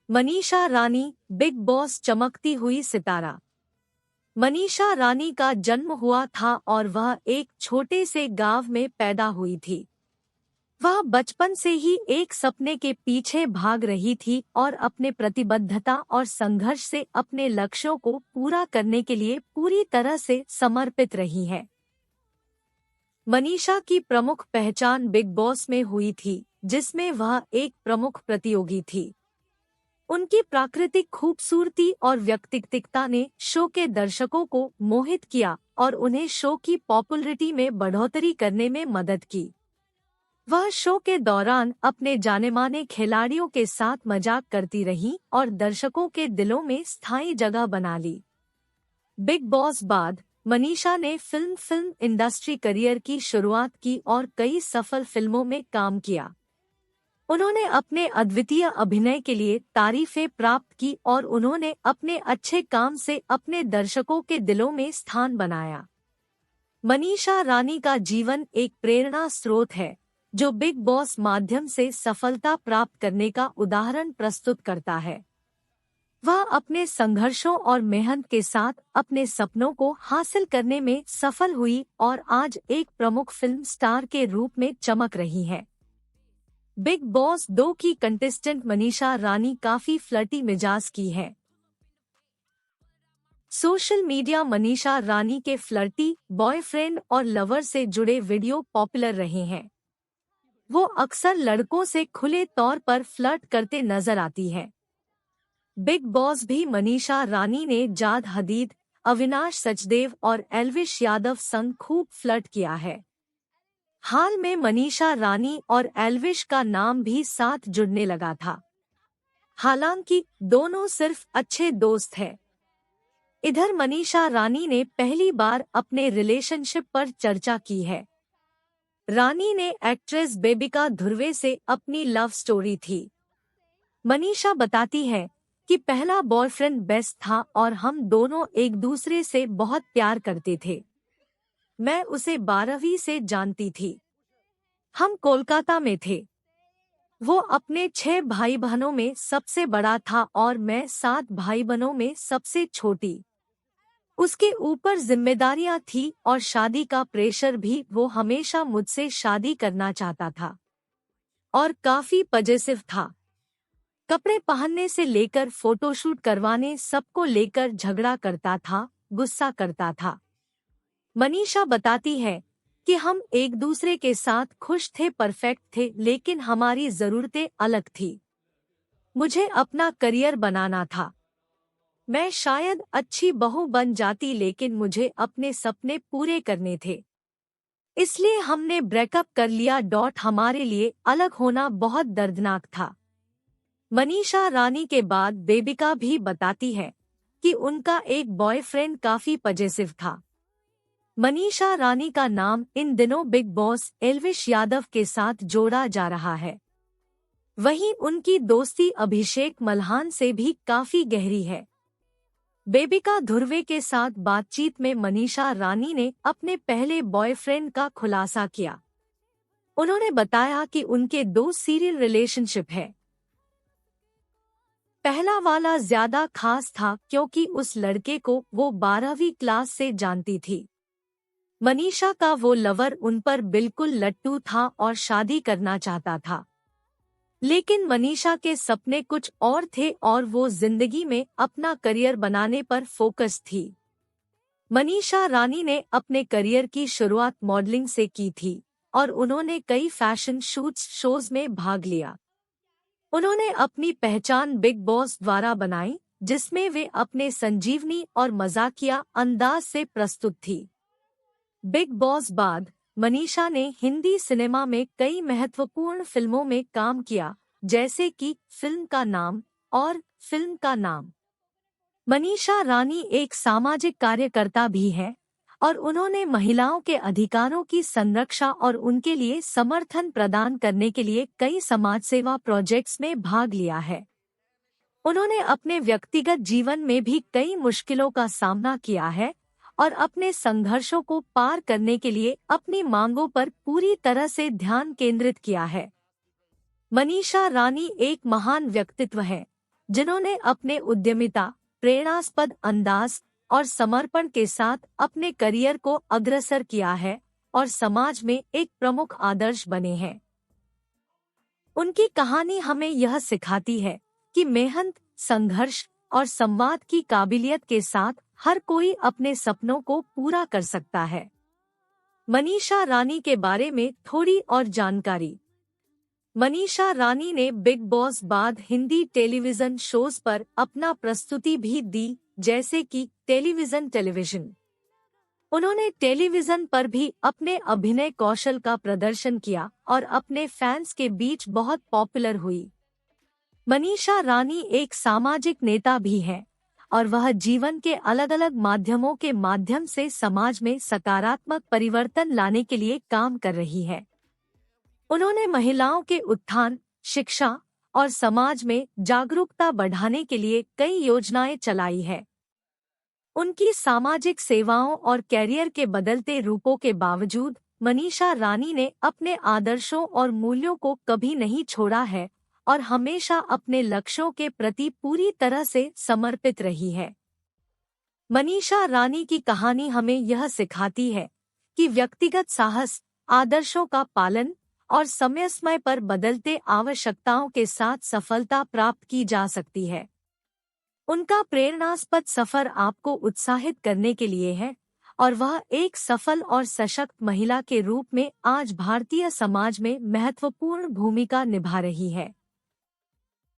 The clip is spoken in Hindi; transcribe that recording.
मनीषा रानी, बिग बॉस चमकती हुई सितारा। मनीषा रानी का जन्म हुआ था और वह एक छोटे से गांव में पैदा हुई थी। वह बचपन से ही एक सपने के पीछे भाग रही थी और अपने प्रतिबद्धता और संघर्ष से अपने लक्ष्यों को पूरा करने के लिए पूरी तरह से समर्पित रही है। मनीषा की प्रमुख पहचान बिग बॉस में हुई थी, जिसमें वह एक प्रमुख प्रतियोगी थी। उनकी प्राकृतिक खूबसूरती और व्यक्तित्वता ने शो के दर्शकों को मोहित किया और उन्हें शो की पॉपुलैरिटी में बढ़ोतरी करने में मदद की। वह शो के दौरान अपने जानेमाने खिलाड़ियों के साथ मजाक करती रहीं और दर्शकों के दिलों में स्थायी जगह बना ली। बिग बॉस बाद मनीषा ने फिल्म इंडस्ट्री करियर की शुरुआत की और कई सफल फिल्मों में काम किया। उन्होंने अपने अद्वितीय अभिनय के लिए तारीफें प्राप्त की और उन्होंने अपने अच्छे काम से अपने दर्शकों के दिलों में स्थान बनाया। मनीषा रानी का जीवन एक प्रेरणा स्रोत है, जो बिग बॉस माध्यम से सफलता प्राप्त करने का उदाहरण प्रस्तुत करता है। वह अपने संघर्षों और मेहनत के साथ अपने सपनों को हासिल करने में सफल हुई और आज एक प्रमुख फिल्म स्टार के रूप में चमक रही है। बिग बॉस 2 की कंटेस्टेंट मनीषा रानी काफी फ्लर्टी मिजाज की है। सोशल मीडिया मनीषा रानी के फ्लर्टी, बॉयफ्रेंड और लवर से जुड़े वीडियो पॉपुलर रहे हैं। वो अक्सर लड़कों से खुले तौर पर फ्लर्ट करते नजर आती है। बिग बॉस भी मनीषा रानी ने जाद हदीद, अविनाश सचदेव और एल्विश यादव संग खूब फ्लर्ट किया है। हाल में मनीषा रानी और एल्विश का नाम भी साथ जुड़ने लगा था। हालांकि दोनों सिर्फ अच्छे दोस्त हैं। इधर मनीषा रानी ने पहली बार अपने रिलेशनशिप पर चर्चा की है। रानी ने एक्ट्रेस बेबिका धुर्वे से अपनी लव स्टोरी थी। मनीषा बताती है कि पहला बॉयफ्रेंड बेस्ट था और हम दोनों एक दूसरे से बहुत प्यार करते थे। मैं उसे 12वीं से जानती थी। हम कोलकाता में थे। वो अपने 6 भाई बहनों में सबसे बड़ा था और मैं 7 भाई बहनों में सबसे छोटी। उसके ऊपर जिम्मेदारियां थी और शादी का प्रेशर भी। वो हमेशा मुझसे शादी करना चाहता था और काफी पजेसिव था। कपड़े पहनने से लेकर फोटोशूट करवाने सबको लेकर झगड़ा करता था, गुस्सा करता था। मनीषा बताती है कि हम एक दूसरे के साथ खुश थे, परफेक्ट थे, लेकिन हमारी जरूरतें अलग थी। मुझे अपना करियर बनाना था। मैं शायद अच्छी बहू बन जाती, लेकिन मुझे अपने सपने पूरे करने थे। इसलिए हमने ब्रेकअप कर लिया। हमारे लिए अलग होना बहुत दर्दनाक था। मनीषा रानी के बाद बेबिका भी बताती है कि उनका एक बॉयफ्रेंड काफी पजेसिव था। मनीषा रानी का नाम इन दिनों बिग बॉस एल्विश यादव के साथ जोड़ा जा रहा है। वहीं उनकी दोस्ती अभिषेक मल्हान से भी काफी गहरी है। बेबिका धुर्वे के साथ बातचीत में मनीषा रानी ने अपने पहले बॉयफ्रेंड का खुलासा किया। उन्होंने बताया कि उनके 2 सीरियल रिलेशनशिप है। पहला वाला ज्यादा खास था क्योंकि उस लड़के को वो 12वीं क्लास से जानती थी। मनीषा का वो लवर उन पर बिल्कुल लट्टू था और शादी करना चाहता था। लेकिन मनीषा के सपने कुछ और थे और वो जिंदगी में अपना करियर बनाने पर फोकस थी। मनीषा रानी ने अपने करियर की शुरुआत मॉडलिंग से की थी और उन्होंने कई फैशन शोज में भाग लिया। उन्होंने अपनी पहचान बिग बॉस द्वारा बनाई, जिसमें वे अपने संजीवनी और मजाकिया अंदाज से प्रस्तुत थी। बिग बॉस बाद मनीषा ने हिंदी सिनेमा में कई महत्वपूर्ण फिल्मों में काम किया, जैसे कि फिल्म का नाम और फिल्म का नाम। मनीषा रानी एक सामाजिक कार्यकर्ता भी है और उन्होंने महिलाओं के अधिकारों की संरक्षा और उनके लिए समर्थन प्रदान करने के लिए कई समाज सेवा प्रोजेक्ट्स में भाग लिया है। उन्होंने अपने व्यक्तिगत जीवन में भी कई मुश्किलों का सामना किया है और अपने संघर्षों को पार करने के लिए अपनी मांगों पर पूरी तरह से ध्यान केंद्रित किया है। मनीषा रानी एक महान व्यक्तित्व है जिन्होंने अपने उद्यमिता, प्रेरणास्पद अंदाज और समर्पण के साथ अपने करियर को अग्रसर किया है और समाज में एक प्रमुख आदर्श बने हैं। उनकी कहानी हमें यह सिखाती है कि मेहनत, संघर्ष और संवाद की काबिलियत के साथ हर कोई अपने सपनों को पूरा कर सकता है। मनीषा रानी के बारे में थोड़ी और जानकारी। मनीषा रानी ने बिग बॉस बाद हिंदी टेलीविजन शोज पर अपना प्रस्तुति भी दी, जैसे कि टेलीविजन। उन्होंने टेलीविजन पर भी अपने अभिनय कौशल का प्रदर्शन किया और अपने फैंस के बीच बहुत पॉपुलर हुई। मनीषा रानी एक सामाजिक नेता भी हैं और वह जीवन के अलग अलग माध्यमों के माध्यम से समाज में सकारात्मक परिवर्तन लाने के लिए काम कर रही है। उन्होंने महिलाओं के उत्थान, शिक्षा और समाज में जागरूकता बढ़ाने के लिए कई योजनाएं चलाई है। उनकी सामाजिक सेवाओं और कैरियर के बदलते रूपों के बावजूद मनीषा रानी ने अपने आदर्शों और मूल्यों को कभी नहीं छोड़ा है और हमेशा अपने लक्ष्यों के प्रति पूरी तरह से समर्पित रही है। मनीषा रानी की कहानी हमें यह सिखाती है कि व्यक्तिगत साहस, आदर्शों का पालन और समय पर बदलते आवश्यकताओं के साथ सफलता प्राप्त की जा सकती है। उनका प्रेरणास्पद सफर आपको उत्साहित करने के लिए है और वह एक सफल और सशक्त महिला के रूप में आज भारतीय समाज में महत्वपूर्ण भूमिका निभा रही है।